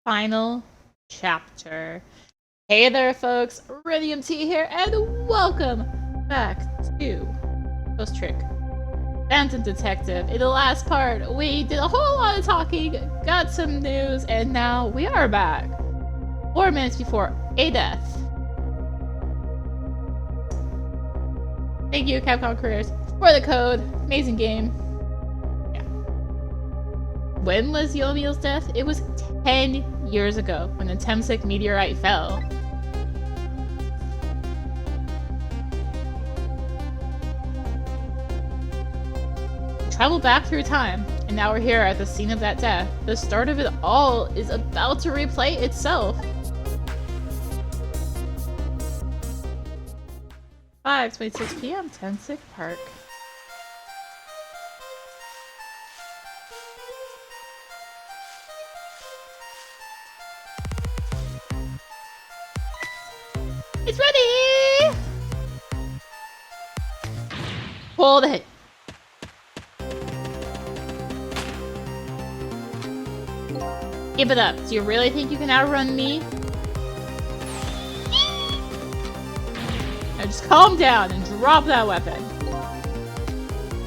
Final chapter. Hey there, folks. Rinimt here, and welcome back to Ghost Trick Phantom Detective. In the last part, we did a whole lot of talking, got some news, and now we are back. 4 minutes before a death. Thank you, Capcom Creators, for the code. Amazing game. Yeah. When was Yomiel's death? It was 10 years ago when the Temsik meteorite fell. We traveled back through time, and now we're here at the scene of that death. The start of it all is about to replay itself. 5:26 p.m. Temsik Park. It's ready! Hold it. Give it up. Do you really think you can outrun me? Now just calm down and drop that weapon.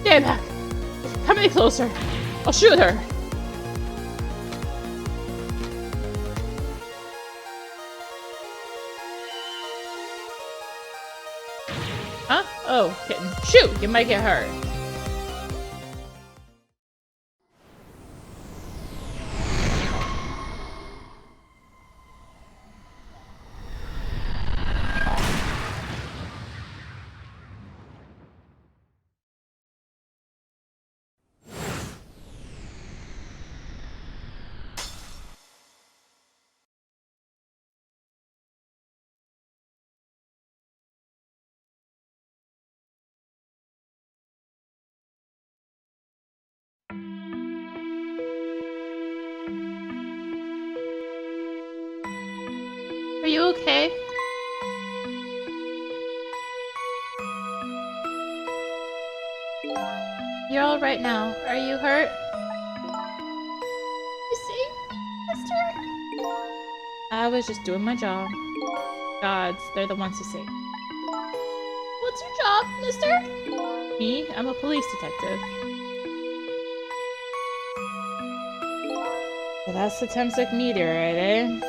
Stay back. Come any closer. I'll shoot her. Huh? Oh, kitten. Shoot! You might get hurt. Are you okay? You're all right now. Are you hurt? You see, mister? I was just doing my job. Gods, they're the ones who say. What's your job, mister? Me? I'm a police detective. So that's the Temsik meteorite, eh?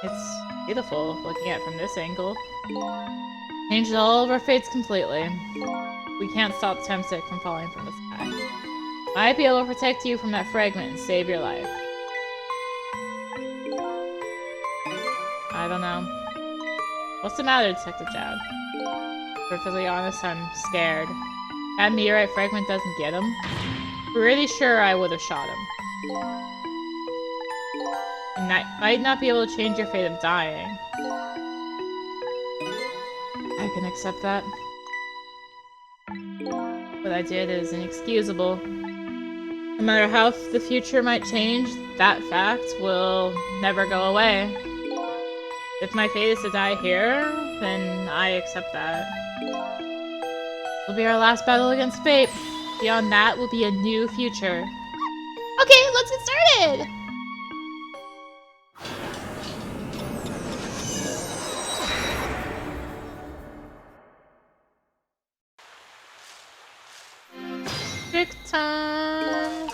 It's beautiful, looking at it from this angle. Changed all of our fates completely. We can't stop Temsik from falling from the sky. Might be able to protect you from that fragment and save your life. I don't know. What's the matter, Detective Jad? Perfectly honest, I'm scared. That meteorite fragment doesn't get him. Pretty sure I would have shot him. And I might not be able to change your fate of dying. I can accept that. What I did is inexcusable. No matter how the future might change, that fact will never go away. If my fate is to die here, then I accept that. It'll be our last battle against fate. Beyond that will be a new future. Okay, let's get started! Trick time!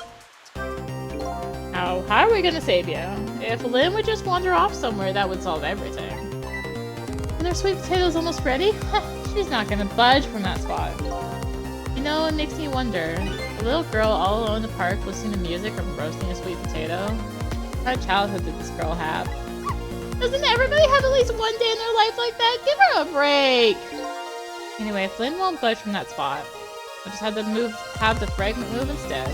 Now, how are we gonna save you? If Lynn would just wander off somewhere, that would solve everything. And our sweet potato's almost ready? She's not gonna budge from that spot. You know, it makes me wonder. A little girl all alone in the park listening to music or roasting a sweet potato? What kind of childhood did this girl have? Doesn't everybody have at least one day in their life like that? Give her a break! Anyway, Flynn won't budge from that spot. We'll just have the fragment move instead.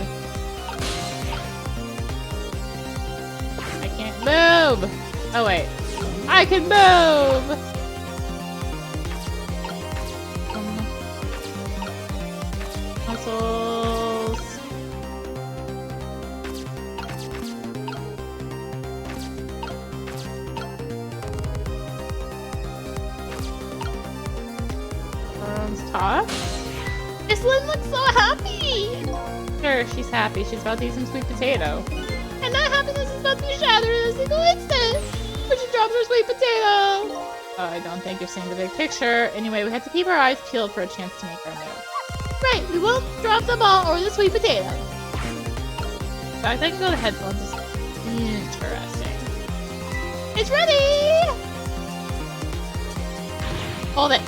I can't move! Oh wait. I can move! Muscles. Top. Miss Lynn looks so happy! Sure, she's happy. She's about to eat some sweet potato. And that happiness is about to be shattered as fix this! But she dropped her sweet potato! Oh, I don't think you're seeing the big picture. Anyway, we have to keep our eyes peeled for a chance to make our move. Right, we won't drop the ball or the sweet potato. In fact, I can go to headphones. Interesting. It's ready! Hold it.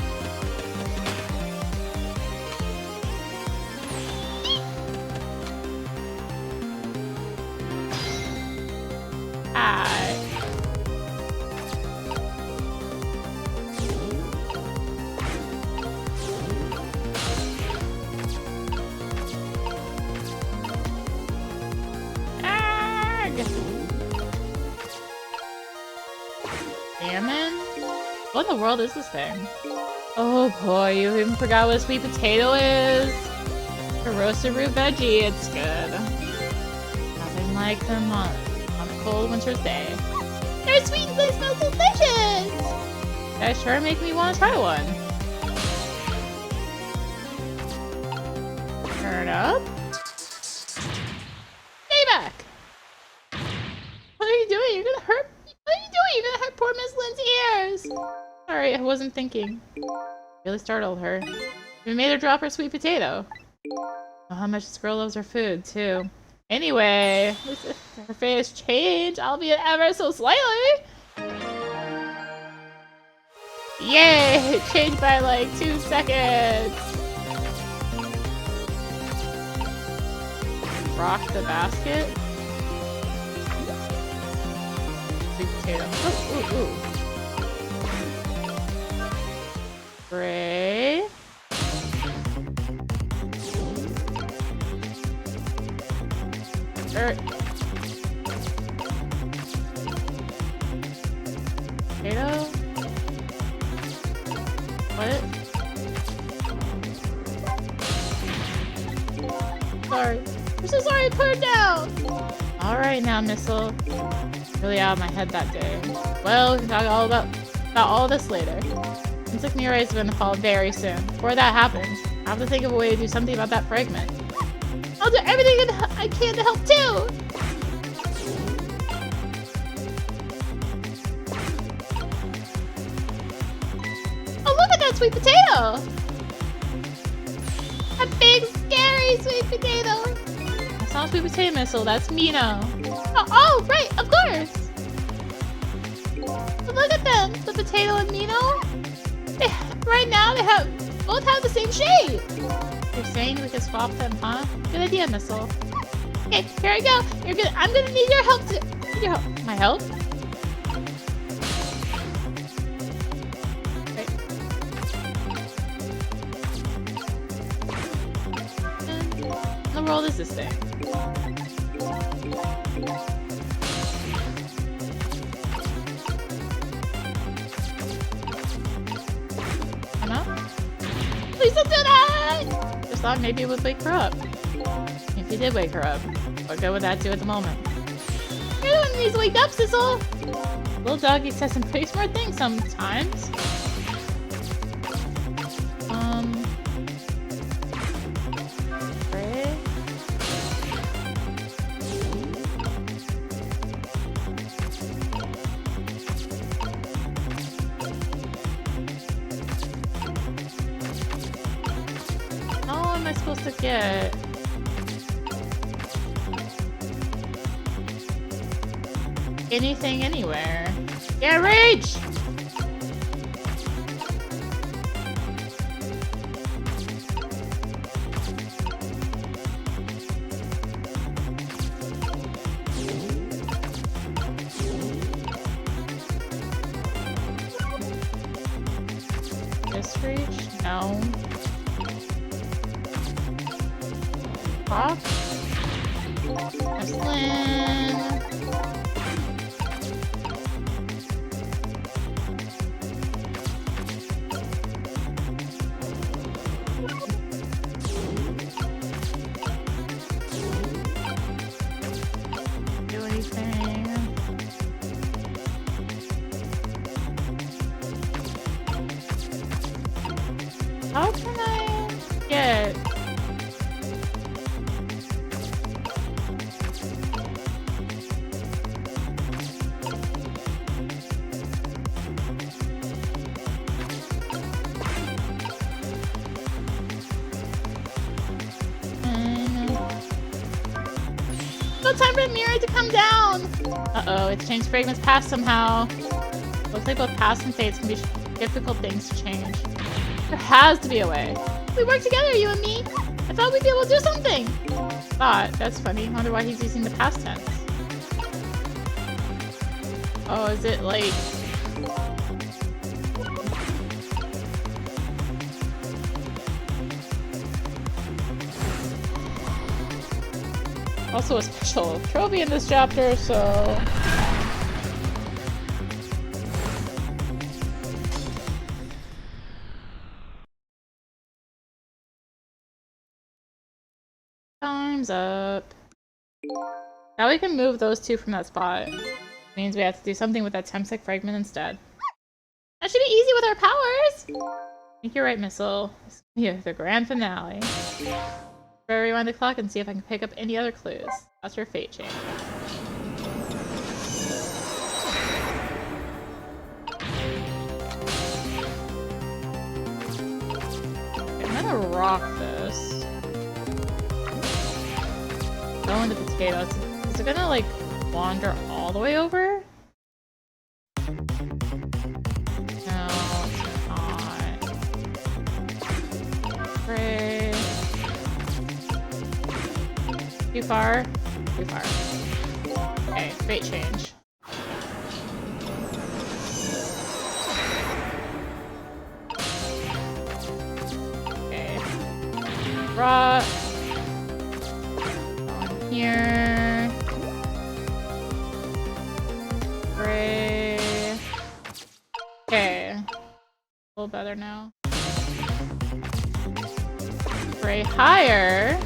Hi. Salmon? What in the world is this thing? Oh boy, you even forgot what a sweet potato is? A roasted root veggie, it's good. Nothing like them on a cold winter's day. They're sweet and they smell delicious! That sure make me want to try one. Turn up. Stay back! What are you doing? You're gonna hurt. What are you doing? You're gonna hurt poor Miss Lynn's ears! Sorry, I wasn't thinking. Really startled her. We made her drop her sweet potato. Oh, how much this girl loves her food, too. Anyway, her face changed, albeit ever so slightly. Yay! It changed by like 2 seconds. Rock the basket. Sweet potato. Ooh, ooh, ooh. Gray. Dirt. Potato. What? Sorry. I'm so sorry I put her down! Alright now, Missile. Really out of my head that day. Well, we can talk all about all this later. Insect Mirai is going to fall very soon. Before that happens, I have to think of a way to do something about that fragment. I'll do everything I can to help too! Oh, look at that sweet potato! A big, scary sweet potato! That's not a sweet potato Missile, that's Mino. Oh, right, of course! But look at them, the potato and Mino. Right now, they both have the same shape! You're saying we can swap them, huh? Good idea, Missile. Okay, here I go. I'm gonna need your help too. My help? Right. What in the world is this thing? Please don't do that! Just thought maybe it would wake her up. If you did wake her up, what good would that do at the moment? You're the one who needs to wake up, Sissel! Little doggy says some pretty smart things sometimes. Gray? How am I supposed to get? Anything, anywhere. Yeah, rage! This reach? No. Pop? Excellent. Do anything. How can I get? time for the mirror to come down! Uh-oh, it's changed fragments past somehow. Looks like both past and fates can be difficult things to change. There has to be a way. We work together, you and me. I thought we'd be able to do something. Thought? That's funny. Wonder why he's using the past tense. Oh, is it like... Also a special trophy in this chapter, so... Time's up. Now we can move those two from that spot. Means we have to do something with that Temsec fragment instead. That should be easy with our powers! I think you're right, Missile. Here, the grand finale. Better rewind the clock and see if I can pick up any other clues. That's your fate change. Okay, I'm gonna rock this. Go into potatoes. Is it gonna, like, wander all the way over? No, it's not. Great. Too far? Too far. Okay, fate change. Okay. Rock. On here. Gray. Okay. A little better now. Gray higher.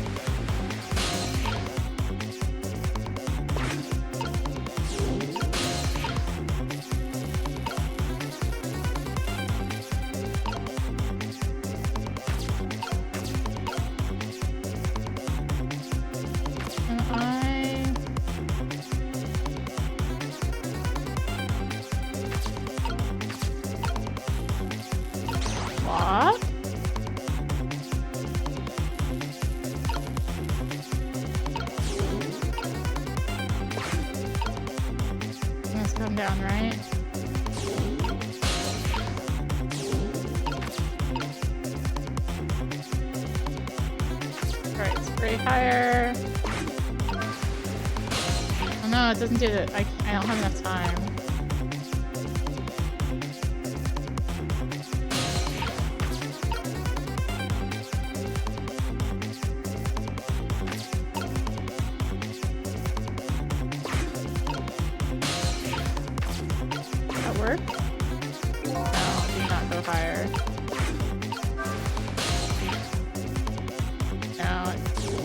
Come down, right? Alright, spray higher. Oh no, it doesn't do that. I don't have enough time. Work? No, do not go higher. No,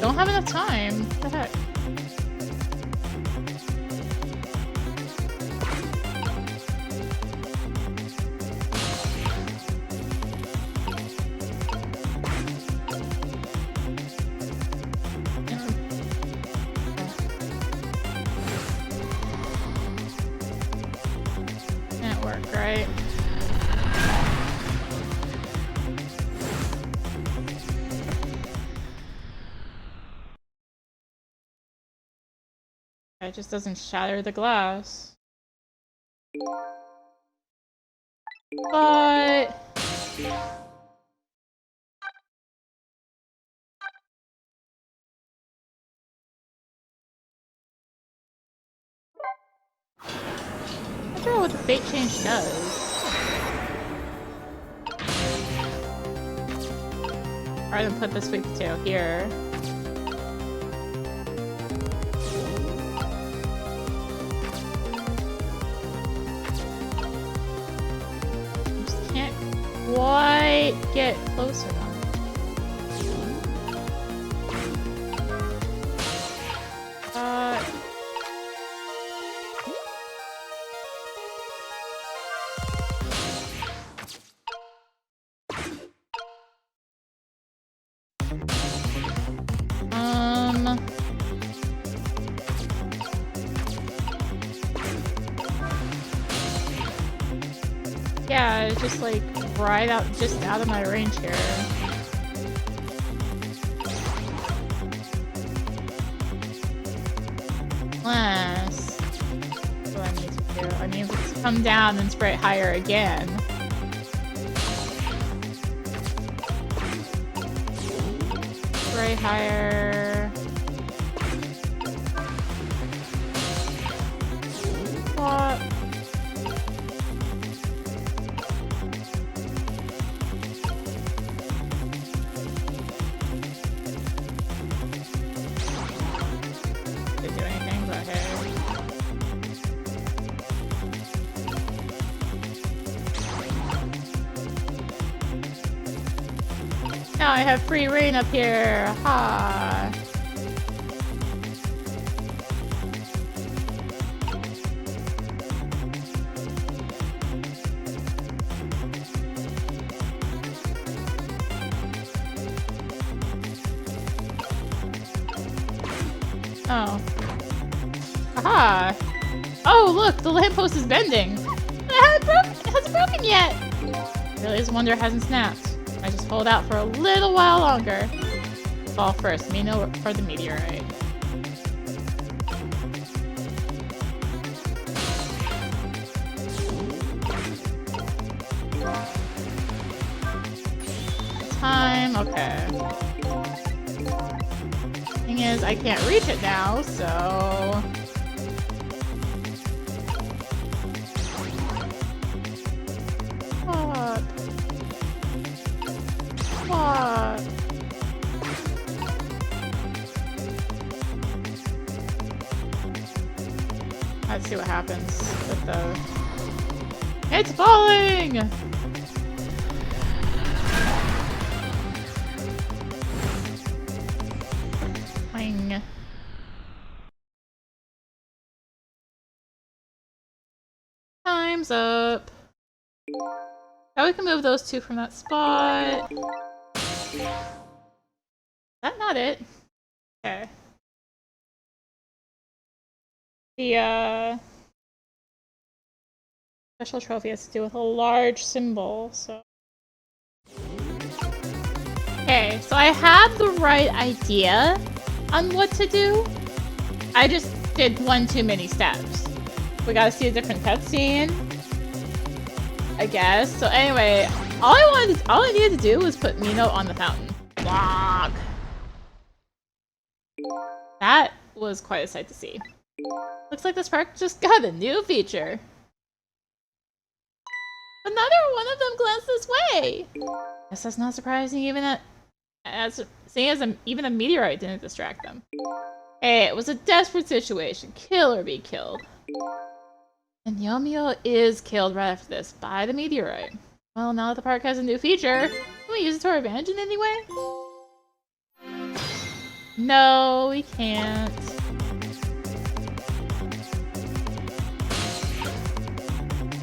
don't have enough time. What the heck? Right? It just doesn't shatter the glass. But... I don't know what the fate change does. Rather than put the sweet potato here. I just can't quite get close enough. Yeah, it's just like right out, just out of my range here. Unless... What do I need to do? I need to come down and spray it higher again. Spray higher. What? Didn't do anything, but hey. Now I have free reign up here. Ha! Oh. Aha! Oh, look! The lamppost is bending! It hasn't broken yet! Really, this wonder hasn't snapped. I just hold out for a little while longer. Fall first, Mino for the meteorite. Time, okay. Thing is, I can't reach it now, so... What? What? Let's see what happens with the... It's falling! Boing. Time's up. Now we can move those two from that spot. Is that not it? Okay. The special trophy has to do with a large symbol, so... Okay, so I have the right idea on what to do. I just did one too many steps. We gotta see a different cutscene, I guess. So anyway, all I needed to do was put Mino on the fountain. Block. That was quite a sight to see. Looks like this park just got a new feature. Another one of them glanced this way. Guess that's not surprising, even even a meteorite didn't distract them. Hey, it was a desperate situation. Kill or be killed. And Yomio is killed right after this by the meteorite. Well, now that the park has a new feature, can we use it to our advantage in any way? No, we can't.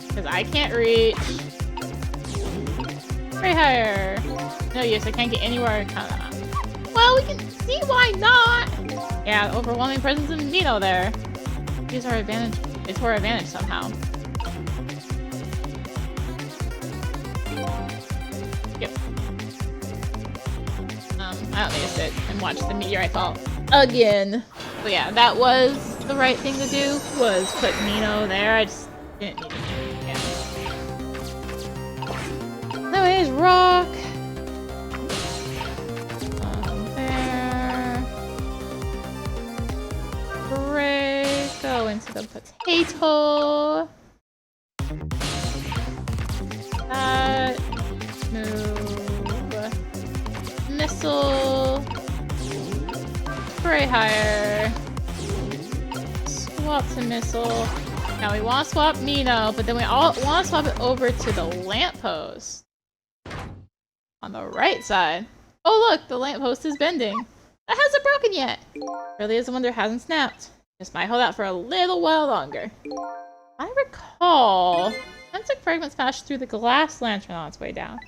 Because I can't reach. Way higher. No use, I can't get anywhere. Well, we can see why not. Yeah, overwhelming presence of Mino there. Use our advantage. It's to our advantage somehow. Yep. I don't need to sit and watch the meteorite fall again. But yeah, that was the right thing to do, was put Mino there. I just didn't need to do it again. Anyways, rock. There. Break. Go into the potato. That. Move. Missile. Spray higher. Swap to missile. Now we want to swap Mino, but then we all want to swap it over to the lamppost. On the right side. Oh look, the lamppost is bending. That hasn't broken yet. Really is a wonder it hasn't snapped. Just might hold out for a little while longer. I recall, Sensec fragment smashed through the glass lantern on its way down.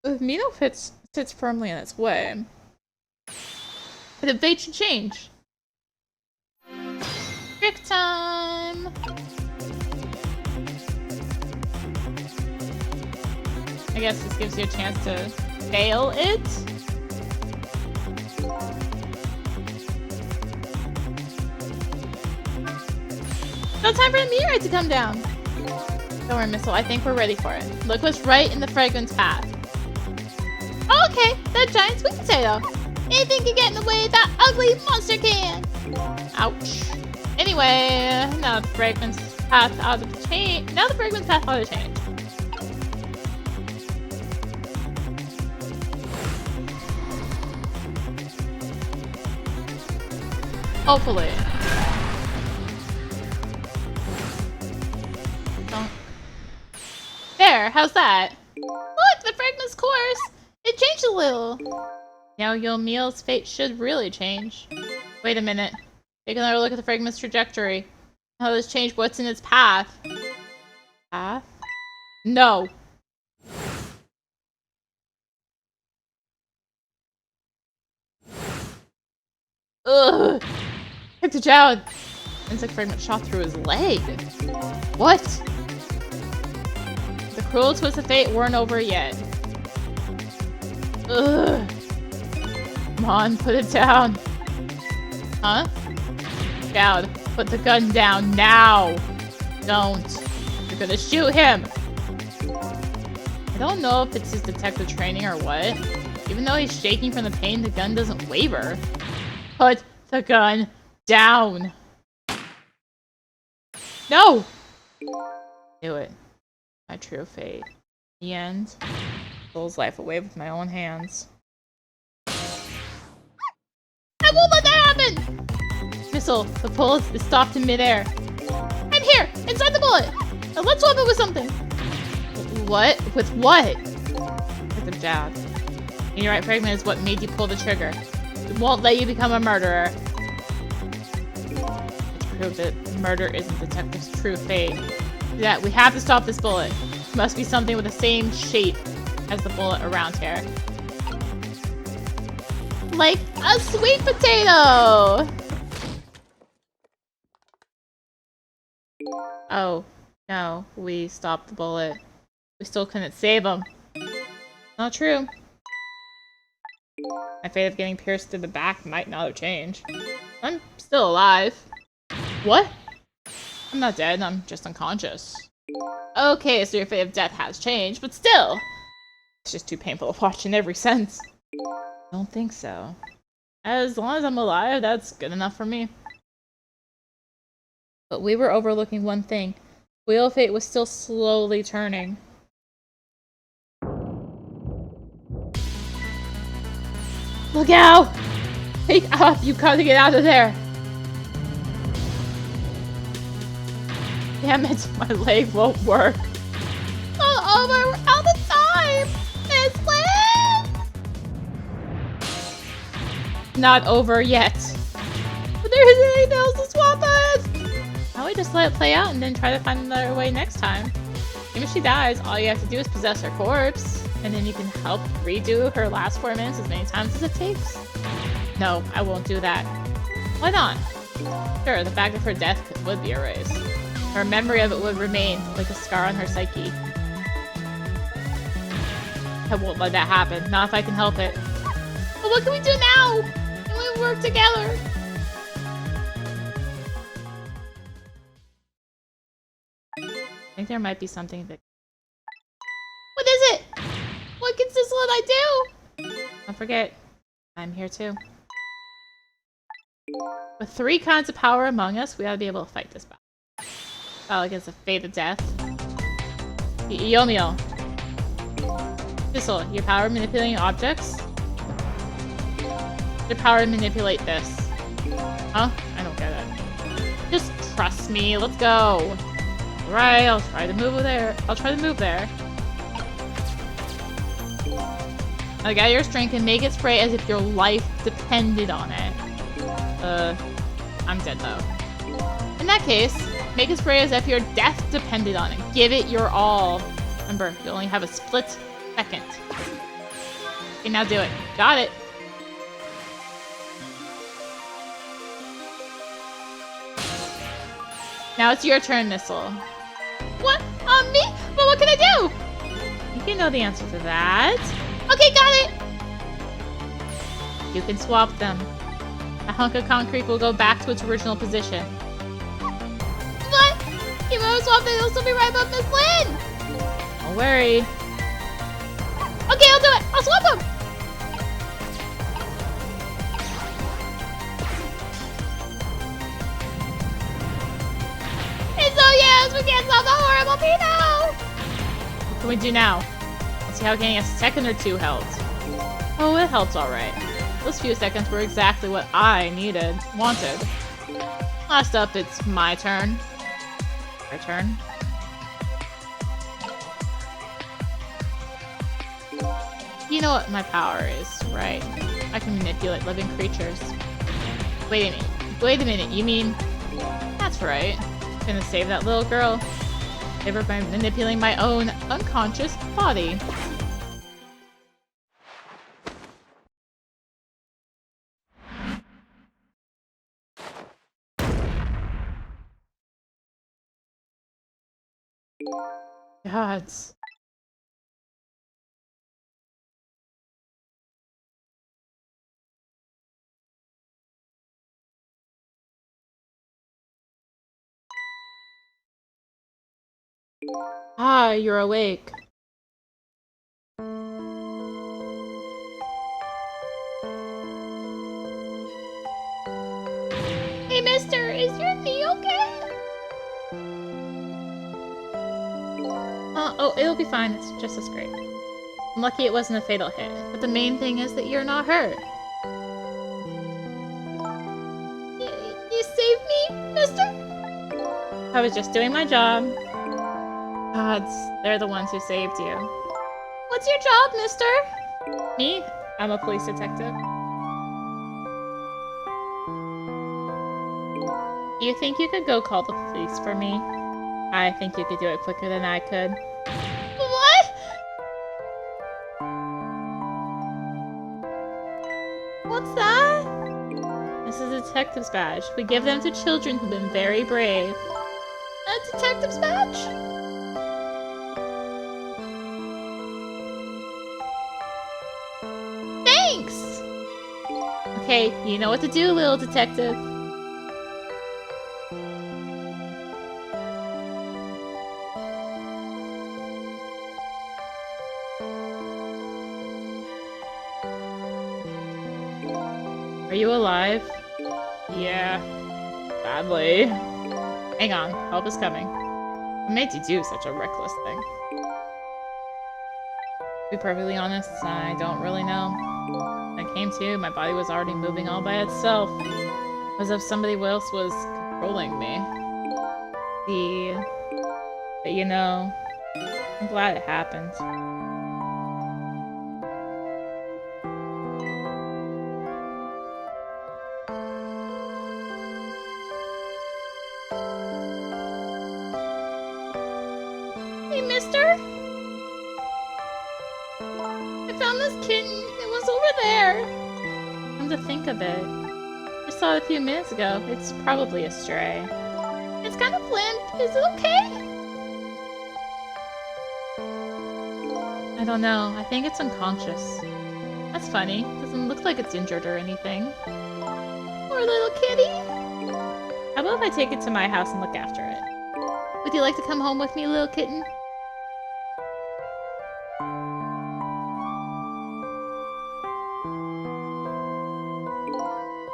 If Mino sits firmly in its way, the fate should change. Trick time! I guess this gives you a chance to fail it. No time for the meteorite to come down. Don't worry, Missile. I think we're ready for it. Look what's right in the fragrance path. Oh, okay, that giant sweet potato. Anything can get in the way that ugly monster can. Ouch. Anyway, now the fragrance path out of change. Now the fragrance path out of change. Hopefully. Don't. There, how's that? Look, the fragrance course! It changed a little. Now Yomiel's fate should really change. Wait a minute. Take another look at the fragment's trajectory. How does change what's in its path? Path? No. Ugh. Kicked it out. Insect fragment shot through his leg. What? The cruel twists of fate weren't over yet. Ugh. Come on, put it down. Huh? Dowd, put the gun down now. Don't. You're gonna shoot him. I don't know if it's his detective training or what. Even though he's shaking from the pain, the gun doesn't waver. Put the gun down. No! Knew it. My true fate. In the end, Soul's life away with my own hands. I won't let that happen! Missile, the bullet is stopped in midair. I'm here! Inside the bullet! Now let's swap it with something! What? With what? With the jab. Meteorite fragment is what made you pull the trigger. It won't let you become a murderer. It's proved that murder isn't Detective's true fate. Yeah, we have to stop this bullet. It must be something with the same shape as the bullet around here. Like a sweet potato! Oh, no. We stopped the bullet. We still couldn't save him. Not true. My fate of getting pierced through the back might not have changed. I'm still alive. What? I'm not dead, I'm just unconscious. Okay, so your fate of death has changed, but still! It's just too painful to watch in every sense. I don't think so. As long as I'm alive, that's good enough for me. But we were overlooking one thing. Wheel of Fate was still slowly turning. Look out! Take up! You gotta get out of there! Damn it, my leg won't work. Oh, we're out of time! It's lit! Not over yet. But there isn't anything else to swap us! Now we just let it play out and then try to find another way next time. Even if she dies, all you have to do is possess her corpse. And then you can help redo her last 4 minutes as many times as it takes. No, I won't do that. Why not? Sure, the fact of her death would be erased. Her memory of it would remain like a scar on her psyche. I won't let that happen, not if I can help it. But what can we do now? Can we work together? I think there might be something that... What is it? What can Sizzle and I do? Don't forget, I'm here too. With 3 kinds of power among us, we ought to be able to fight this battle. Battle against the fate of death. Yomiel. Sizzle, your power of manipulating objects? Your power to manipulate this. Huh? I don't get it. Just trust me, let's go. Alright, I'll try to move there. I'll try to move there. Now get your strength and make it spray as if your life depended on it. I'm dead though. In that case, make it spray as if your death depended on it. Give it your all. Remember, you only have a split second. Okay, now do it. Got it. Now it's your turn, Missile. What? On me? But what can I do? I think you know the answer to that. Okay, got it! You can swap them. A hunk of concrete will go back to its original position. What? swap them, it'll still be right above Miss Lynn! Don't worry. Okay, I'll do it! I'll swap them! It's so yes! We can't stop the horrible Pino! What can we do now? Let's see how getting a second or two helped. Oh, it helped alright. Those few seconds were exactly what I wanted. Last up, it's my turn. Your turn. You know what my power is, right? I can manipulate living creatures. Wait a minute, you mean... That's right. I'm gonna save that little girl. Save her by manipulating my own unconscious body. Gods. Ah, you're awake. Hey, mister, is your knee okay? Oh, it'll be fine. It's just a scrape. I'm lucky it wasn't a fatal hit, but the main thing is that you're not hurt. You saved me, mister? I was just doing my job. Gods, they're the ones who saved you. What's your job, mister? Me? I'm a police detective. You think you could go call the police for me? I think you could do it quicker than I could. What? What's that? This is a detective's badge. We give them to children who've been very brave. A detective's badge? Thanks! Okay, you know what to do, little detective. Are you alive? Yeah. Badly. Hang on, help is coming. What made you do such a reckless thing? To be perfectly honest, I don't really know. When I came to, my body was already moving all by itself. As if somebody else was controlling me. But you know, I'm glad it happened. Hey, mister? I found this kitten. It was over there. Come to think of it, I saw it a few minutes ago. It's probably a stray. It's kind of limp. Is it okay? I don't know. I think it's unconscious. That's funny. Doesn't look like it's injured or anything. Poor little kitty. How about if I take it to my house and look after it? Would you like to come home with me, little kitten?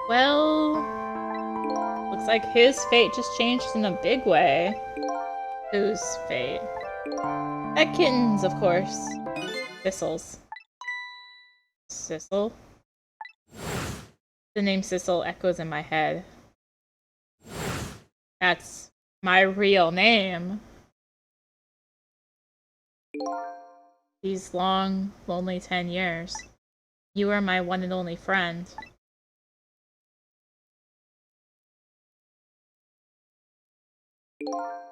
Well, looks like his fate just changed in a big way. Whose fate? That kitten's, of course. Thistle's. Sissel? The name Sissel echoes in my head. That's my real name. These long, lonely 10 years. You were my one and only friend.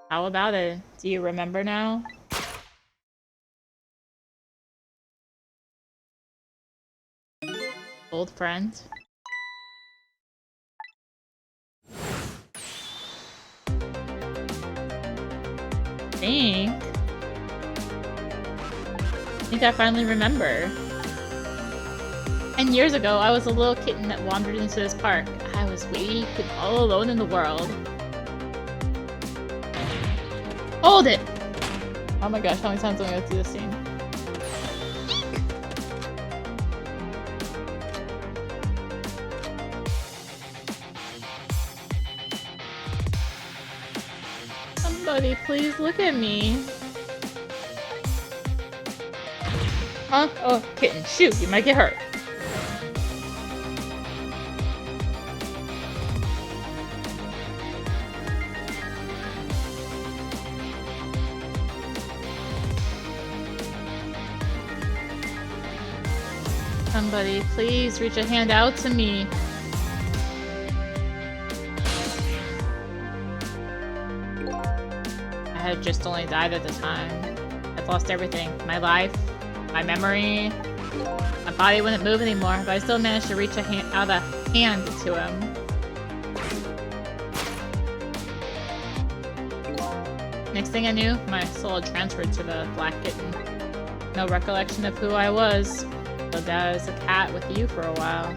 How about it? Do you remember now? Old friend? I think I finally remember. 10 years ago, I was a little kitten that wandered into this park. I was weak and all alone in the world. Hold it! Oh my gosh, how many times am I going to do this scene? Somebody please look at me. Huh? Oh, kitten, shoot, you might get hurt. Somebody please reach a hand out to me. I had just only died at the time. I'd lost everything. My life, my memory. My body wouldn't move anymore, but I still managed to reach out a hand to him. Next thing I knew, my soul had transferred to the black kitten. No recollection of who I was. Lived out as a cat with you for a while.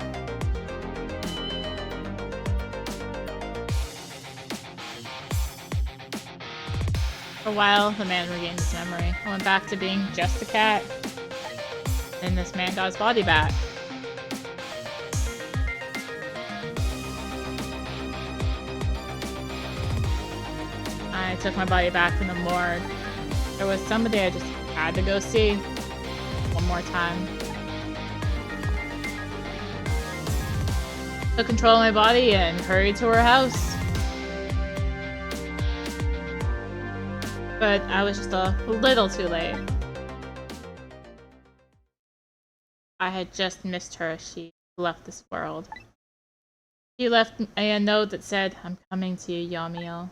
For a while, the man regained his memory. I went back to being just a cat. Then this man got his body back. I took my body back from the morgue. There was somebody I just had to go see. One more time. Took control of my body and hurried to her house. But I was just a little too late. I had just missed her as she left this world. She left a note that said, "I'm coming to you, Yamiel."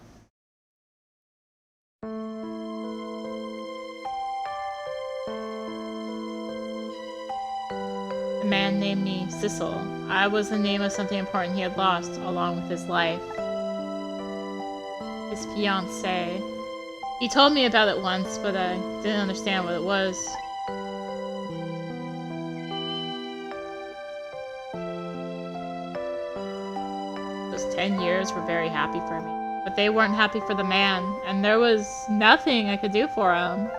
The man named me Sissel. I was the name of something important he had lost, along with his life. His fiancée. He told me about it once, but I didn't understand what it was. Those 10 years were very happy for me, but they weren't happy for the man, and there was nothing I could do for him.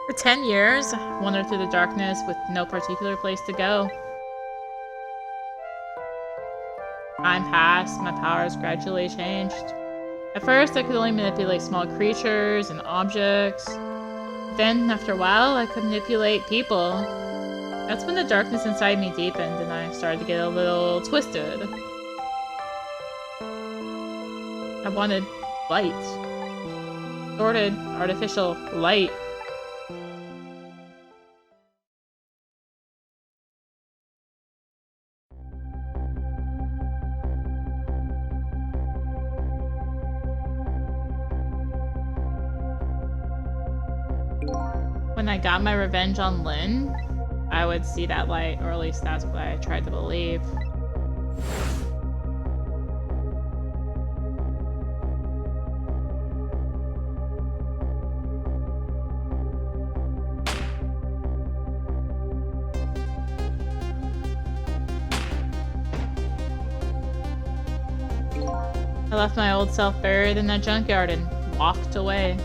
For 10 years, I wandered through the darkness with no particular place to go. Time passed, my powers gradually changed. At first, I could only manipulate small creatures and objects. Then, after a while, I could manipulate people. That's when the darkness inside me deepened and I started to get a little twisted. I wanted light. Distorted, artificial light. When I got my revenge on Lynn, I would see that light, or at least that's what I tried to believe. I left my old self buried in that junkyard and walked away.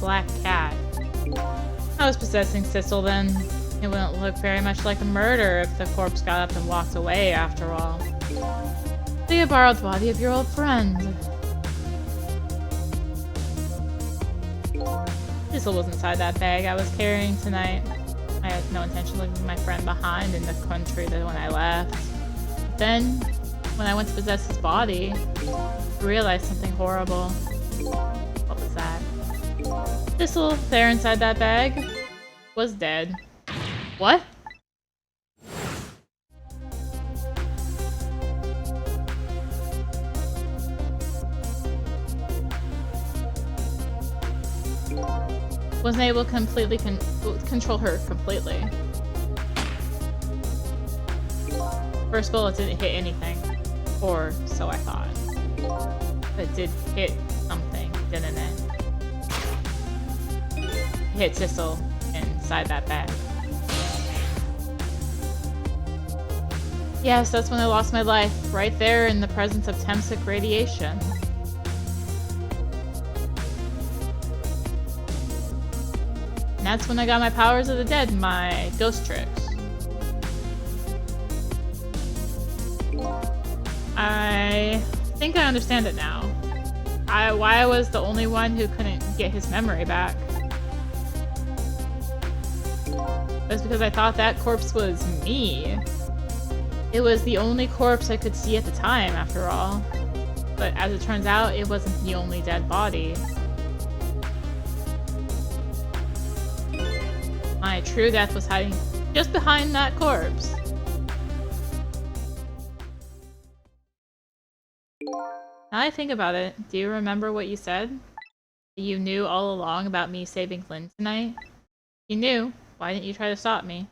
Black cat. I was possessing Sissel then. It wouldn't look very much like a murder if the corpse got up and walked away after all. So you borrowed the body of your old friend. Sissel was inside that bag I was carrying tonight. I had no intention of leaving my friend behind in the country when I left. But then, when I went to possess his body, I realized something horrible. What was that? Sissel, there inside that bag, was dead. What? Wasn't able to completely control her completely. First bullet didn't hit anything. Or so I thought. It did hit something, didn't it? It hit Sissel inside that bag. Yes, that's when I lost my life, right there in the presence of Temsic radiation. And that's when I got my powers of the dead, my ghost tricks. I think I understand it now. Why I was the only one who couldn't get his memory back. That's because I thought that corpse was me. It was the only corpse I could see at the time, after all. But as it turns out, it wasn't the only dead body. My true death was hiding just behind that corpse. Now I think about it, do you remember what you said? You knew all along about me saving Lynn tonight? You knew. Why didn't you try to stop me?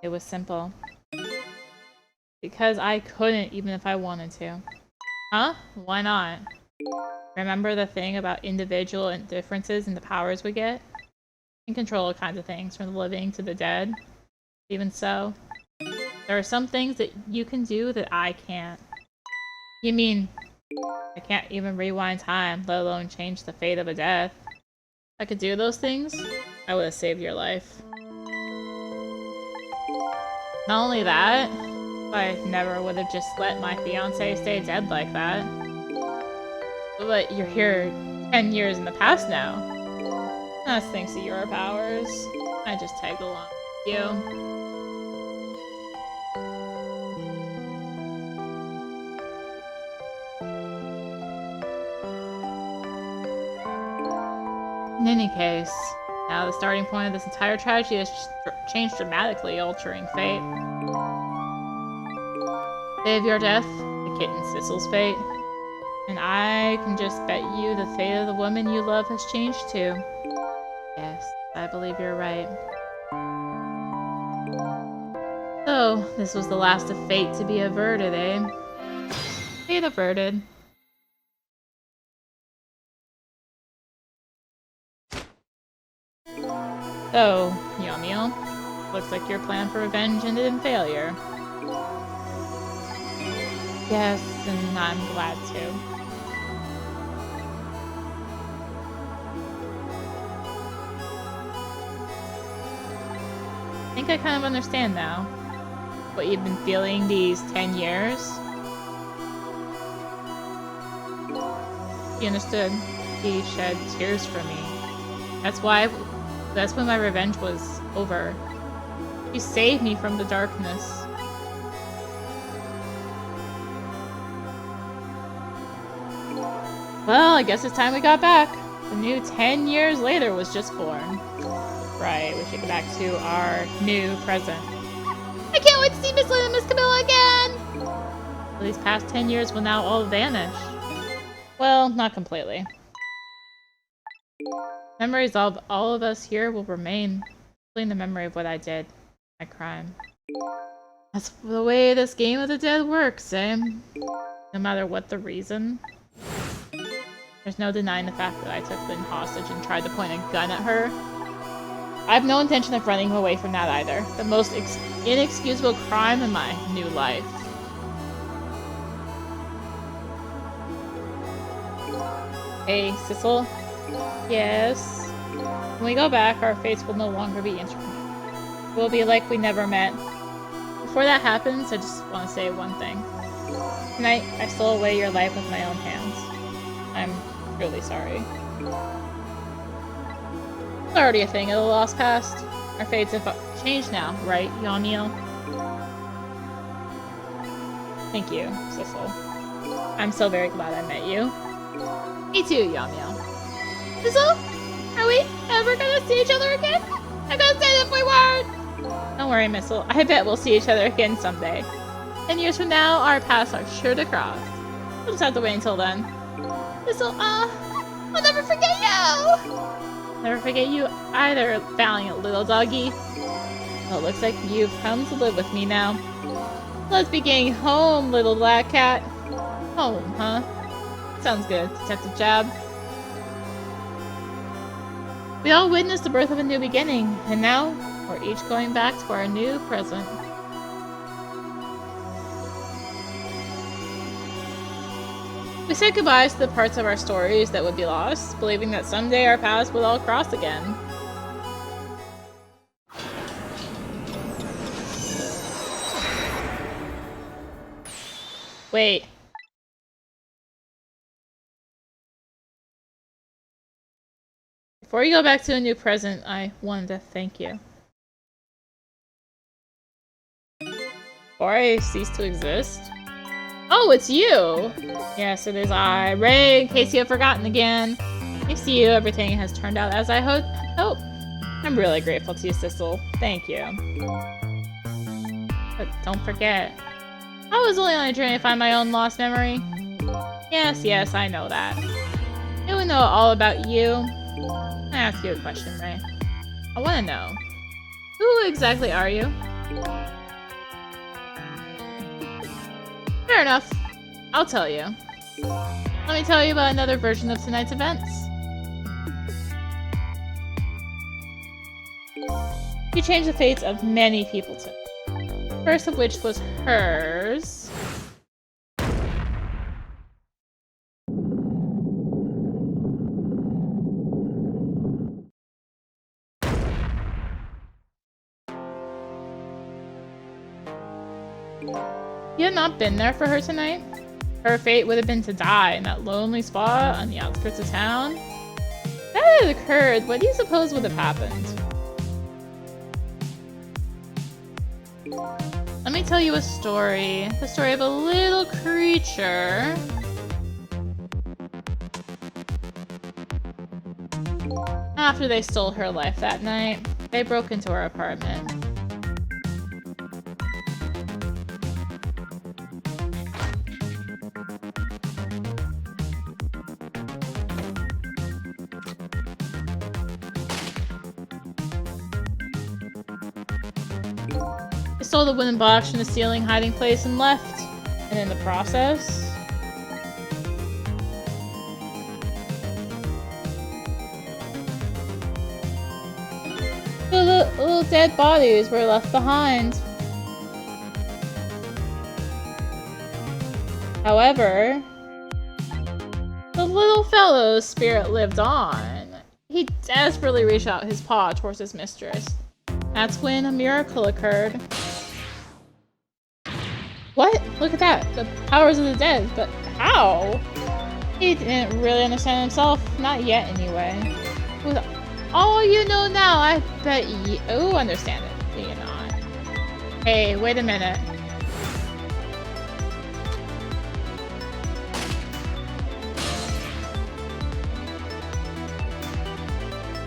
It was simple. Because I couldn't, even if I wanted to. Huh? Why not? Remember the thing about individual differences in the powers we get? You can control all kinds of things, from the living to the dead. Even so, there are some things that you can do that I can't. You mean, I can't even rewind time, let alone change the fate of a death. If I could do those things, I would have saved your life. Not only that, I never would have just let my fiancé stay dead like that. But you're here 10 years in the past now. That's thanks to your powers. I just tagged along with you. In any case, now the starting point of this entire tragedy has changed dramatically, altering fate. Day of your death, the kitten Sissel's fate. And I can just bet you the fate of the woman you love has changed too. Yes, I believe you're right. So, this was the last of fate to be averted, eh? Fate averted. So, Yomiel, looks like your plan for revenge ended in failure. Yes, and I'm glad to. I think I kind of understand now what you've been feeling these 10 years. He understood. He shed tears for me. That's when my revenge was over. He saved me from the darkness. Well, I guess it's time we got back. The new 10 years later was just born. Right, we should go back to our new present. I can't wait to see Miss Lynn and Miss Camilla again! Well, these past 10 years will now all vanish. Well, not completely. Memories of all of us here will remain, including the memory of what I did. My crime. That's the way this game of the dead works, eh? No matter what the reason. There's no denying the fact that I took Lynn hostage and tried to point a gun at her. I have no intention of running away from that either. The most inexcusable crime in my new life. Hey, Sissel? Yes? When we go back, our fates will no longer be interconnected. We'll be like we never met. Before that happens, I just want to say one thing. Tonight, I stole away your life with my own hands. I'm really sorry. It's already a thing of the lost past. Our fates have changed now, right, Yomiel? Thank you, Sissel. I'm so very glad I met you. Me too, Yomiel. Sissel? Are we ever gonna see each other again? I'm gonna say that if we weren't! Don't worry, Missile. I bet we'll see each other again someday. 10 years from now, our paths are sure to cross. We'll just have to wait until then. Missile, I'll never forget you! Never forget you either, valiant little doggy. Well, it looks like you've come to live with me now. Let's be getting home, little black cat. Home, huh? Sounds good, Detective Jab. We all witnessed the birth of a new beginning, and now we're each going back to our new present. We said goodbyes to the parts of our stories that would be lost, believing that someday our paths would all cross again. Wait. Before you go back to a new present, I wanted to thank you. Before I cease to exist? Oh, it's you! Yes, it is I, Ray, in case you have forgotten again. Thanks to you, everything has turned out as I hoped. I'm really grateful to you, Sissel. Thank you. But don't forget, I was only on a journey to find my own lost memory. Yes, I know that. I would know all about you. I ask you a question, Ray. I want to know, who exactly are you? Fair enough. I'll tell you. Let me tell you about another version of tonight's events. You changed the fates of many people tonight. First of which was hers. You had not been there for her tonight? Her fate would have been to die in that lonely spot on the outskirts of town. If that had occurred, what do you suppose would have happened? Let me tell you a story. The story of a little creature. After they stole her life that night, they broke into her apartment. They stole the wooden box from the ceiling hiding place and left. And in the process... the little dead bodies were left behind. However, the little fellow's spirit lived on. He desperately reached out his paw towards his mistress. That's when a miracle occurred. What? Look at that. The powers of the dead. But how? He didn't really understand himself. Not yet, anyway. With all you know now, I bet you understand it. Do you not? Hey, wait a minute.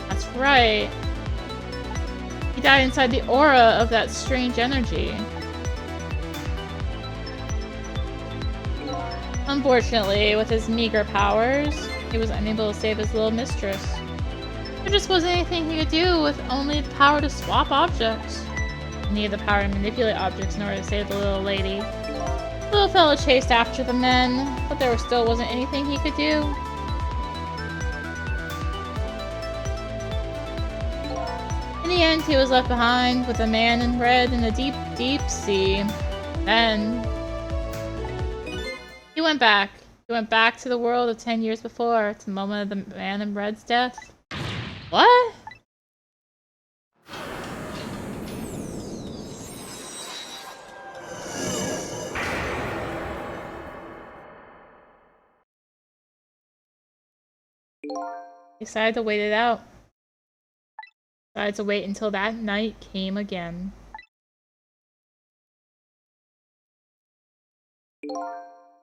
That's right. He died inside the aura of that strange energy. Unfortunately, with his meager powers, he was unable to save his little mistress. There just wasn't anything he could do with only the power to swap objects. He needed the power to manipulate objects in order to save the little lady. The little fellow chased after the men, but there still wasn't anything he could do. In the end, he was left behind with a man in red in the deep, deep sea. Then... he went back. He went back to the world of 10 years before, to the moment of the man in red's death. What? He decided to wait it out. Decided to wait until that night came again.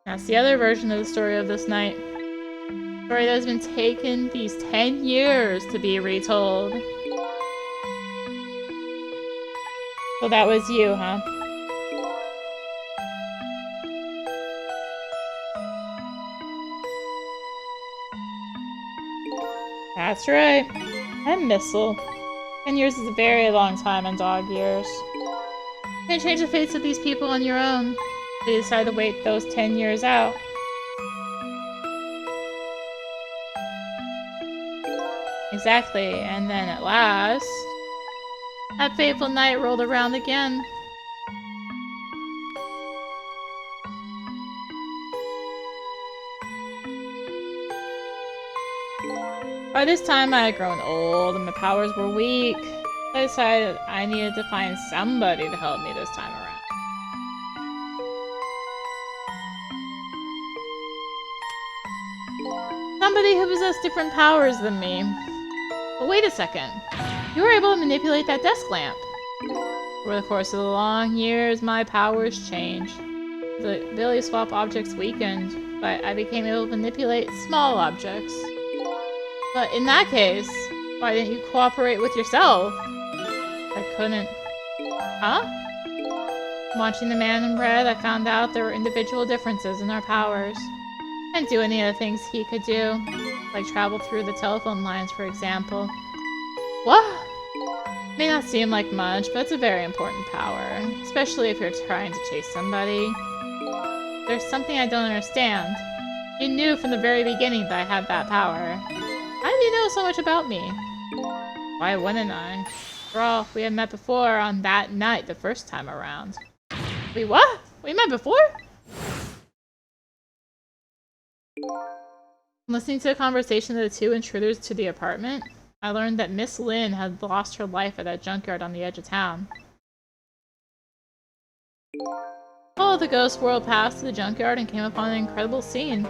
That's the other version of the story of this night. A story that has been taken these 10 years to be retold. So that was you, huh? That's right. I'm Missile. 10 years is a very long time in dog years. You can change the fates of these people on your own. You decide to wait those 10 years out. Exactly, and then at last, that fateful night rolled around again. By this time, I had grown old and my powers were weak. I decided I needed to find somebody to help me this time around. Somebody who possessed different powers than me. But wait a second. You were able to manipulate that desk lamp. Over the course of the long years, my powers changed. The ability to swap objects weakened, but I became able to manipulate small objects. But in that case, why didn't you cooperate with yourself? I couldn't. Huh? Watching the man in red, I found out there were individual differences in our powers. I didn't do any of the things he could do, like travel through the telephone lines, for example. What? May not seem like much, but it's a very important power, especially if you're trying to chase somebody. There's something I don't understand. You knew from the very beginning that I had that power. How did you know so much about me? Why wouldn't I? After all, we had met before on that night the first time around. Wait, what? We met before? Listening to the conversation of the two intruders to the apartment, I learned that Miss Lynn had lost her life at that junkyard on the edge of town. Followed the ghost world past the junkyard and came upon an incredible scene.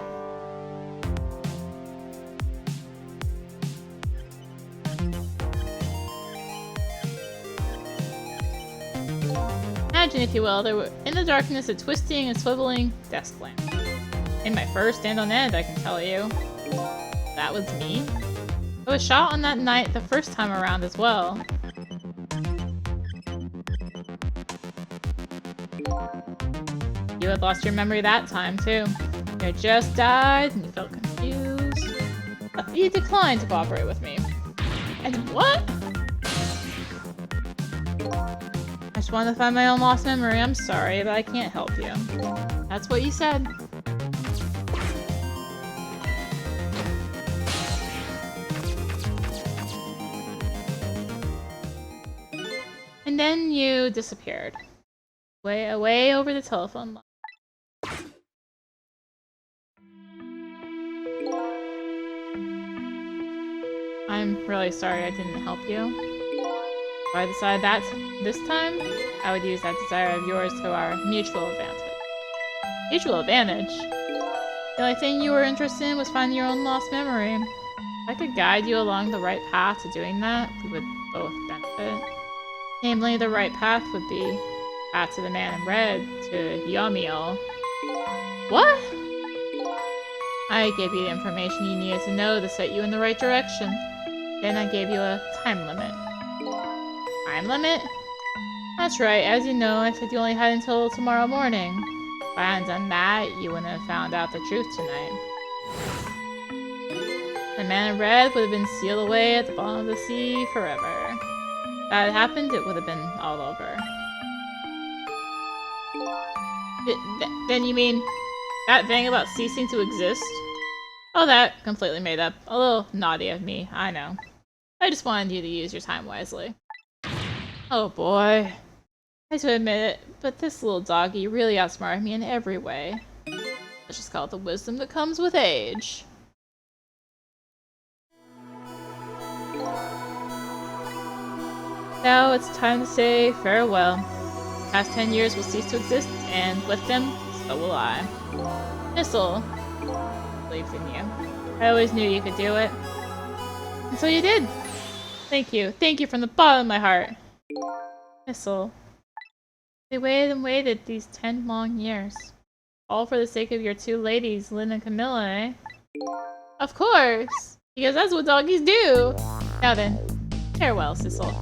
Imagine, if you will, there were in the darkness a twisting and swiveling desk lamp. In my first stand on end, I can tell you. That was me. I was shot on that night the first time around as well. You had lost your memory that time, too. You had just died, and you felt confused. But you declined to cooperate with me. And what? I just wanted to find my own lost memory. I'm sorry, but I can't help you. That's what you said. And then you disappeared. Way over the telephone line. I'm really sorry I didn't help you. If I decide that this time, I would use that desire of yours to our mutual advantage. Mutual advantage? The only thing you were interested in was finding your own lost memory. If I could guide you along the right path to doing that, we would both benefit. Namely, the right path would be path to the man in red, to Yamio. What? I gave you the information you needed to know to set you in the right direction. Then I gave you a time limit. Time limit? That's right, as you know, I said you only had until tomorrow morning. If I hadn't done that, you wouldn't have found out the truth tonight. The man in red would have been sealed away at the bottom of the sea forever. If that had happened, it would have been all over. Then you mean that thing about ceasing to exist? Oh, that completely made up. A little naughty of me, I know. I just wanted you to use your time wisely. Oh boy. I hate to admit it, but this little doggy really outsmarted me in every way. Let's just call it the wisdom that comes with age. Now it's time to say farewell. The past 10 years will cease to exist, and with them, so will I. Missile believes in you. I always knew you could do it. And so you did! Thank you. Thank you from the bottom of my heart. Missile. They waited and waited these 10 long years. All for the sake of your two ladies, Lynn and Camilla, eh? Of course! Because that's what doggies do! Now then, farewell, Sissel.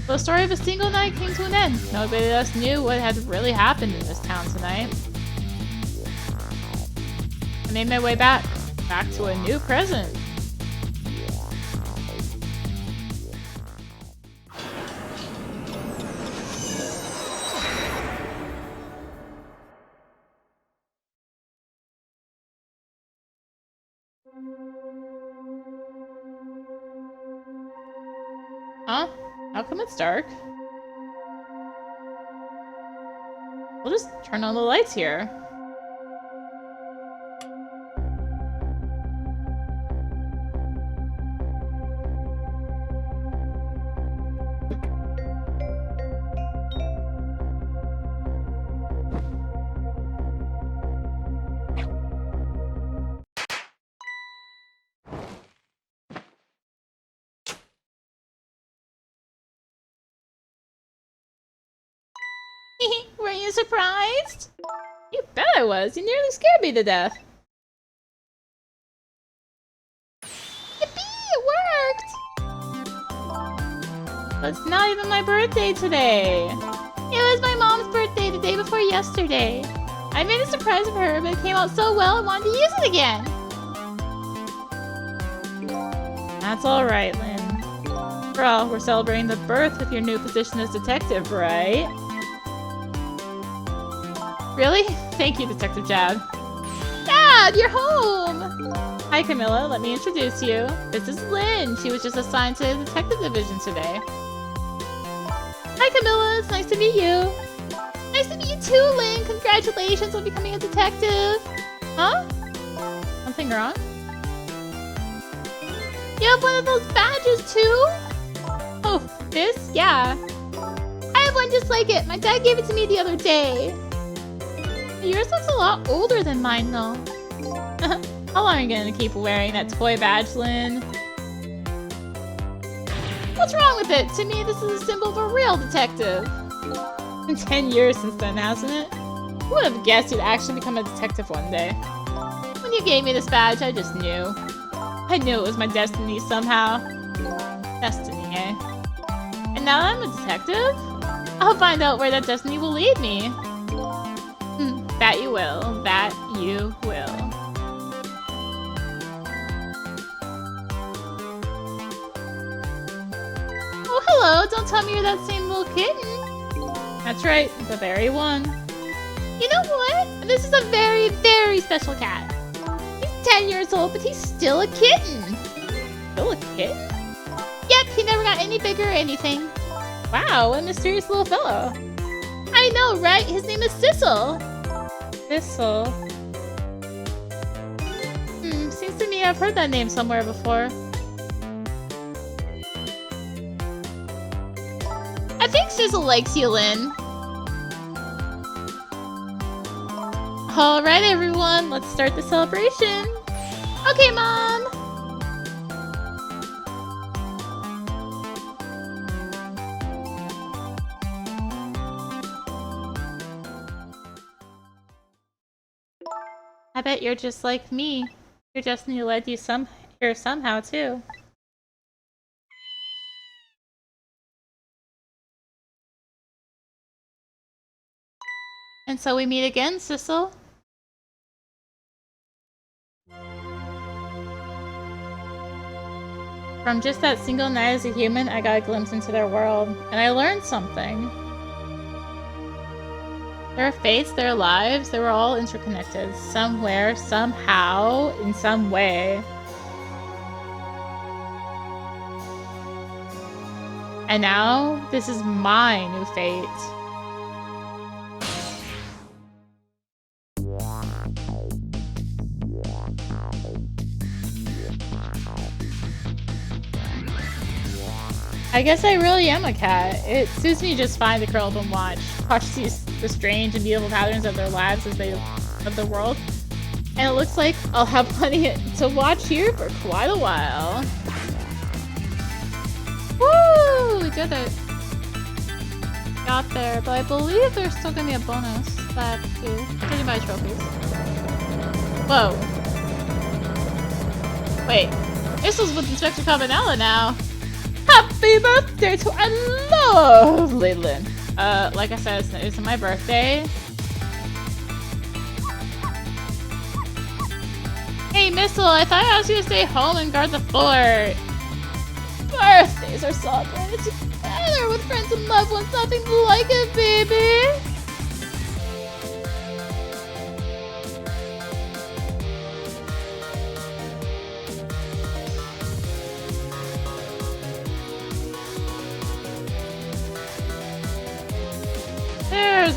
The story of a single night came to an end. Nobody else knew what had really happened in this town tonight. I made my way back to a new present. Huh? How come it's dark? We'll just turn on the lights here. Weren't you surprised? You bet I was. You nearly scared me to death. Yippee! It worked! But it's not even my birthday today. It was my mom's birthday the day before yesterday. I made a surprise for her, but it came out so well I wanted to use it again. That's alright, Lynn. After all, we're celebrating the birth of your new position as detective, right? Really? Thank you, Detective Jad. Dad, you're home! Hi, Camilla. Let me introduce you. This is Lynn. She was just assigned to the detective division today. Hi, Camilla. It's nice to meet you. Nice to meet you too, Lynn. Congratulations on becoming a detective. Huh? Something wrong? You have one of those badges too? Oh, this? Yeah. I have one just like it. My dad gave it to me the other day. Yours looks a lot older than mine, though. How long are you gonna keep wearing that toy badge, Lynn? What's wrong with it? To me, this is a symbol of a real detective. It's been 10 years since then, hasn't it? Who would have guessed you'd actually become a detective one day? When you gave me this badge, I just knew. I knew it was my destiny somehow. Destiny, eh? And now that I'm a detective, I'll find out where that destiny will lead me. That you will. That you will. Oh, hello! Don't tell me you're that same little kitten! That's right, the very one. You know what? This is a very, very special cat. He's 10 years old, but he's still a kitten! Still a kitten? Yep, he never got any bigger or anything. Wow, what a mysterious little fellow. I know, right? His name is Sissel. Sissel. Seems to me I've heard that name somewhere before. I think Sissel likes you, Lynn. Alright, everyone, let's start the celebration. Okay, Mom! I bet you're just like me. Your destiny led you here somehow, too. And so we meet again, Sissel. From just that single night as a human, I got a glimpse into their world, and I learned something. Their fates, their lives, they were all interconnected. Somewhere, somehow, in some way. And now, this is my new fate. I guess I really am a cat. It suits me just fine to curl up and watch the strange and beautiful patterns of their lives of the world. And it looks like I'll have plenty to watch here for quite a while. Woo! We did it. Got there, but I believe there's still gonna be a bonus that I have to do. I can buy trophies. Whoa. Wait. This was with Inspector Cabanella now. Happy birthday to our lovely Lynn. Like I said, it's my birthday. Hey, Missile, I thought I asked you to stay home and guard the fort. Birthdays are celebrated together with friends and loved ones. Nothing like it, baby.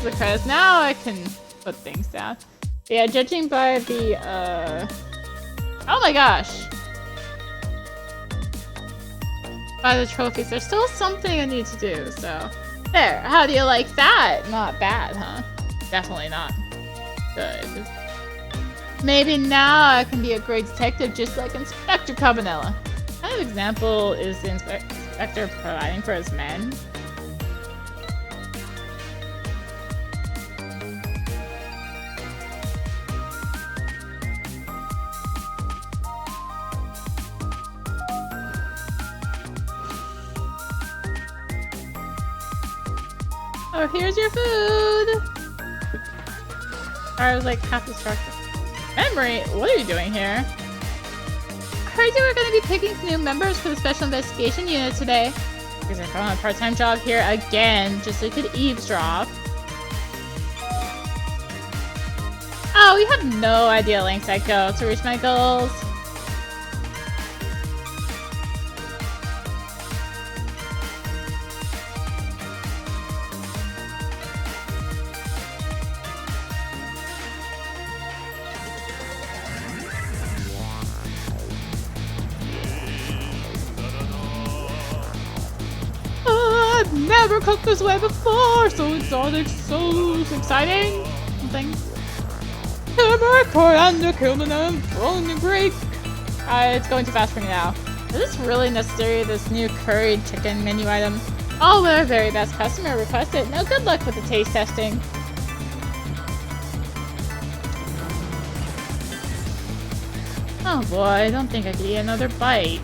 There's the credits. Now I can put things down. Yeah, judging by the, oh my gosh! By the trophies, there's still something I need to do, so... There, how do you like that? Not bad, huh? Definitely not good. Maybe now I can be a great detective just like Inspector Cabanela. What kind of example is the inspector providing for his men? Oh, here's your food! I was like half distracted. Memory? What are you doing here? I heard you were going to be picking new members for the Special Investigation Unit today. Because I found a part-time job here again, just so you could eavesdrop. Oh, you have no idea lengths I go to reach my goals. Never cooked this way before, so exotic, so exciting. Something. Turmeric, coriander, cumin, and rolling Greek. It's going too fast for me now. Is this really necessary, this new curried chicken menu item? Oh, our very best customer requested. Now good luck with the taste testing. Oh boy, I don't think I could eat another bite.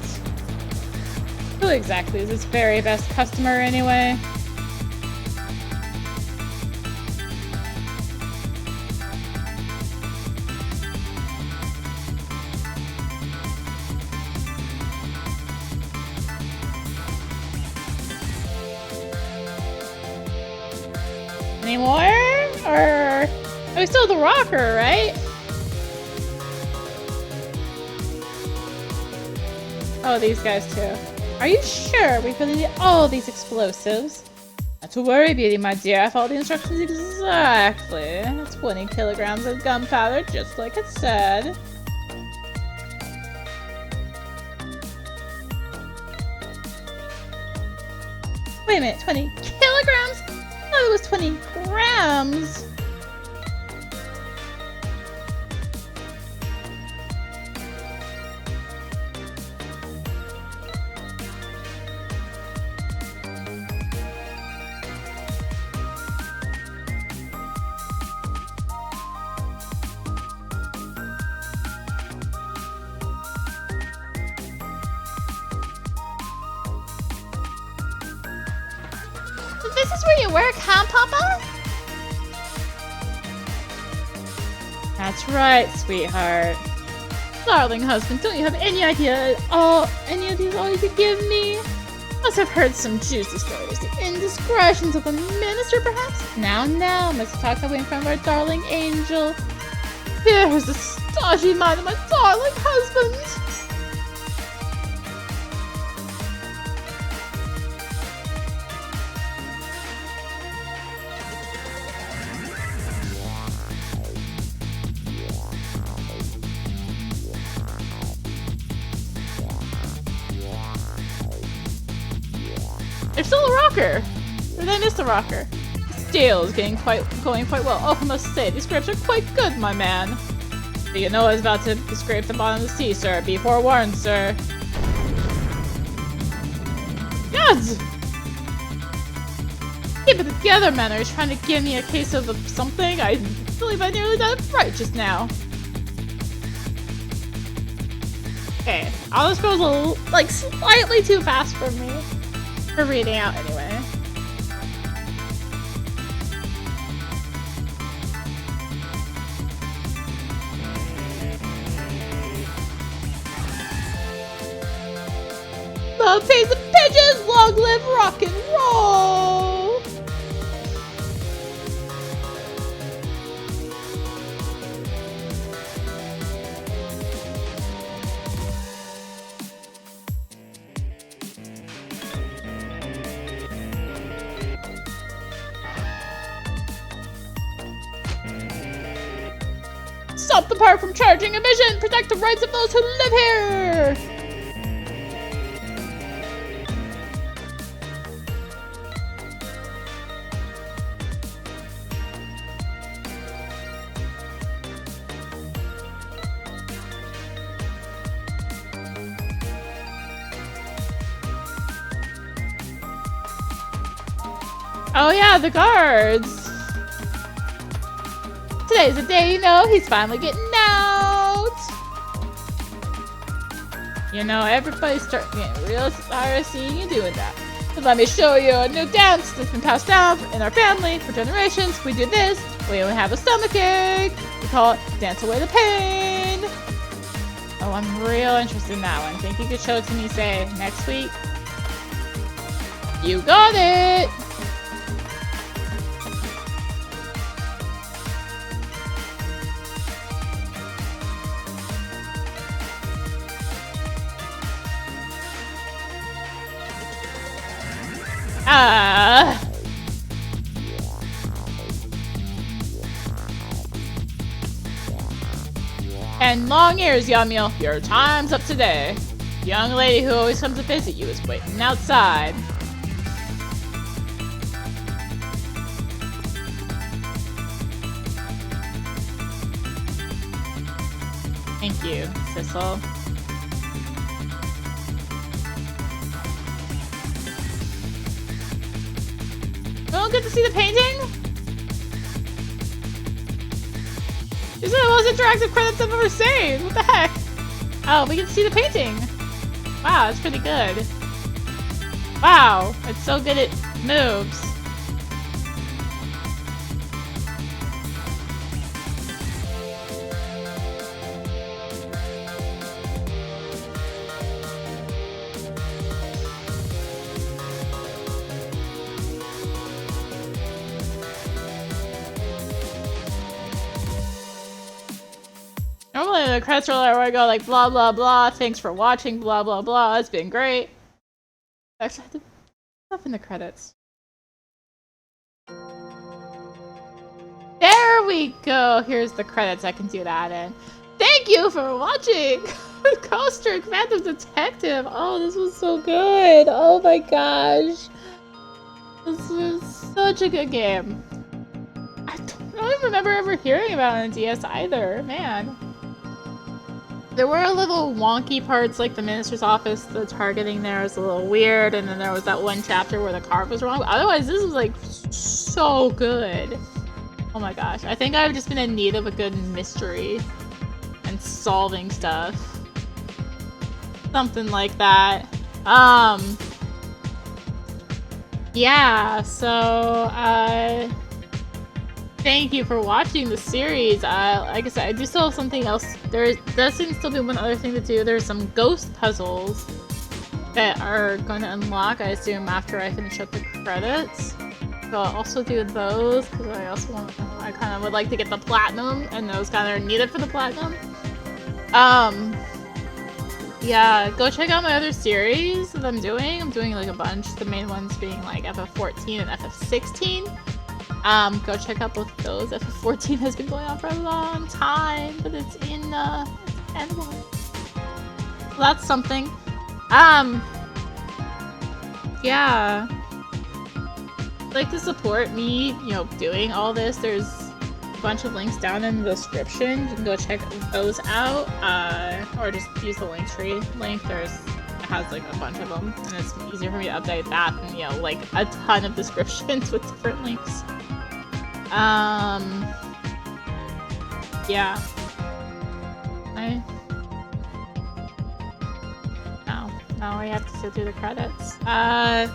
Who exactly is this very best customer anyway? Any more? Or... Oh, we still have the rocker, right? Oh, these guys too. Are you sure we really need all these explosives? Not to worry, Beauty, my dear. I followed the instructions exactly. 20 kilograms of gunpowder, just like it said. Wait a minute, 20 kilograms? I thought it was 20 grams. This is where you work, huh, Papa? That's right, sweetheart. Darling husband, don't you have any idea any of these all you could give me? Must have heard some juicy stories. The indiscretions of the minister, perhaps? Now, Mr. Talk away in front of our darling angel. Here's the stodgy mind of my darling husband. There's still a rocker! Or did I miss the rocker? Steel is going quite well. Oh, I must say, these scrapes are quite good, my man. But you know I was about to scrape the bottom of the sea, sir. Be forewarned, sir. Yes! Keep it together, man. Are you trying to give me a case of something? I believe I nearly done it right just now. Okay, all this goes like slightly too fast for me. For reading out anyway. Love pays the pigeons, long live rock and roll! Stop the park from charging emission! Protect the rights of those who live here! Oh yeah, the guards! Today's the day, you know, he's finally getting out! You know, everybody's starting to get real tired of seeing you doing that. But let me show you a new dance that's been passed down in our family for generations. We do this when we have a stomachache. We call it Dance Away the Pain. Oh, I'm real interested in that one. Think you could show it to me, say, next week? You got it! And long ears, Yamil. Your time's up today. The young lady who always comes to visit you is waiting outside. Thank you, Sissel. We don't get to see the painting? These are the most interactive credits I've ever seen! What the heck? Oh, we get to see the painting! Wow, that's pretty good. Wow, it's so good it moves. Normally the credits are where I go like blah blah blah, thanks for watching, blah blah blah, it's been great. Actually, I have to stuff in the credits. There we go! Here's the credits, I can do that in. Thank you for watching! Coaster Phantom Detective! Oh, this was so good! Oh my gosh! This was such a good game. I don't even remember ever hearing about it on DS either, man. There were a little wonky parts, like the minister's office, the targeting there was a little weird, and then there was that one chapter where the carve was wrong. But otherwise, this was like so good. Oh my gosh. I think I've just been in need of a good mystery and solving stuff. Something like that. Yeah, so, thank you for watching the series. Like I said, I do still have something else. There does seem to still be one other thing to do. There's some ghost puzzles that are going to unlock, I assume, after I finish up the credits. So I'll also do those, because I kind of would like to get the platinum, and those kind of are needed for the platinum. Yeah, go check out my other series that I'm doing. I'm doing like a bunch, the main ones being like FF14 and FF16. Go check out both of those. FF14 has been going on for a long time, but it's in end one. So that's something. Yeah. If you'd like to support me, you know, doing all this, there's a bunch of links down in the description. You can go check those out, or just use the Linktree link. It has like a bunch of them, and it's easier for me to update that than, you know, like a ton of descriptions with different links. Yeah. Now I have to sit through the credits. I'm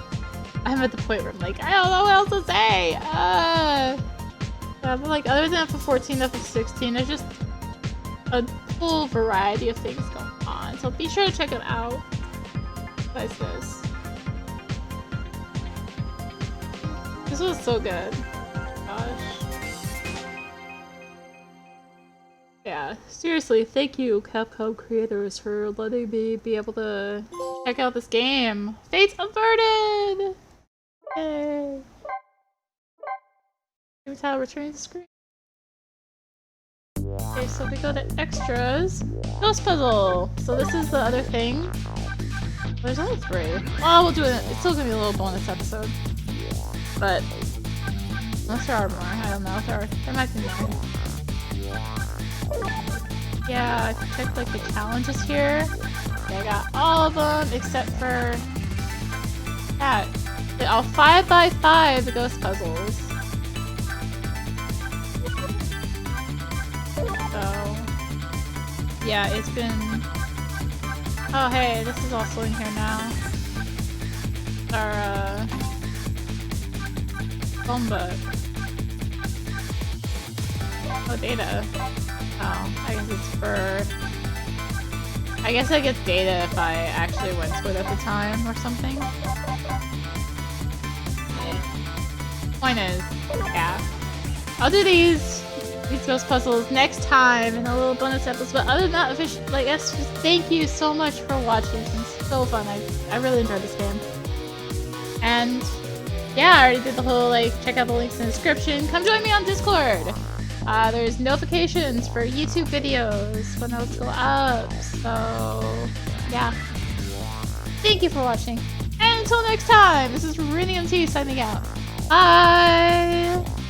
at the point where I'm like, I don't know what else to say! But like, other than FF14, FF16, there's just a whole variety of things going on. So be sure to check it out. Besides this. This was so good. Gosh. Yeah, seriously, thank you, Capcom Creators, for letting me be able to check out this game. Fates Averted! Yay! Returning to the screen. Okay, so we go to extras. Ghost puzzle! So this is the other thing. There's only 3. Oh, we'll do it. It's still gonna be a little bonus episode. But unless there are more, I don't know. There might be more. Yeah, I checked like the challenges here. Yeah, I got all of them except for that. All 5x5 the ghost puzzles. So yeah, it's been. Oh hey, this is also in here now. Our phone book. Oh, data. Oh, I guess it's for... I guess I get data if I actually went to it at the time or something. Point is, yeah. I'll do these ghost puzzles next time in a little bonus episode. But other than that, like, just thank you so much for watching. It's been so fun. I really enjoyed this game. And yeah, I already did the whole like check out the links in the description. Come join me on Discord. There's notifications for YouTube videos when those go up. So yeah. Thank you for watching. And until next time, this is rinimt signing out. Bye!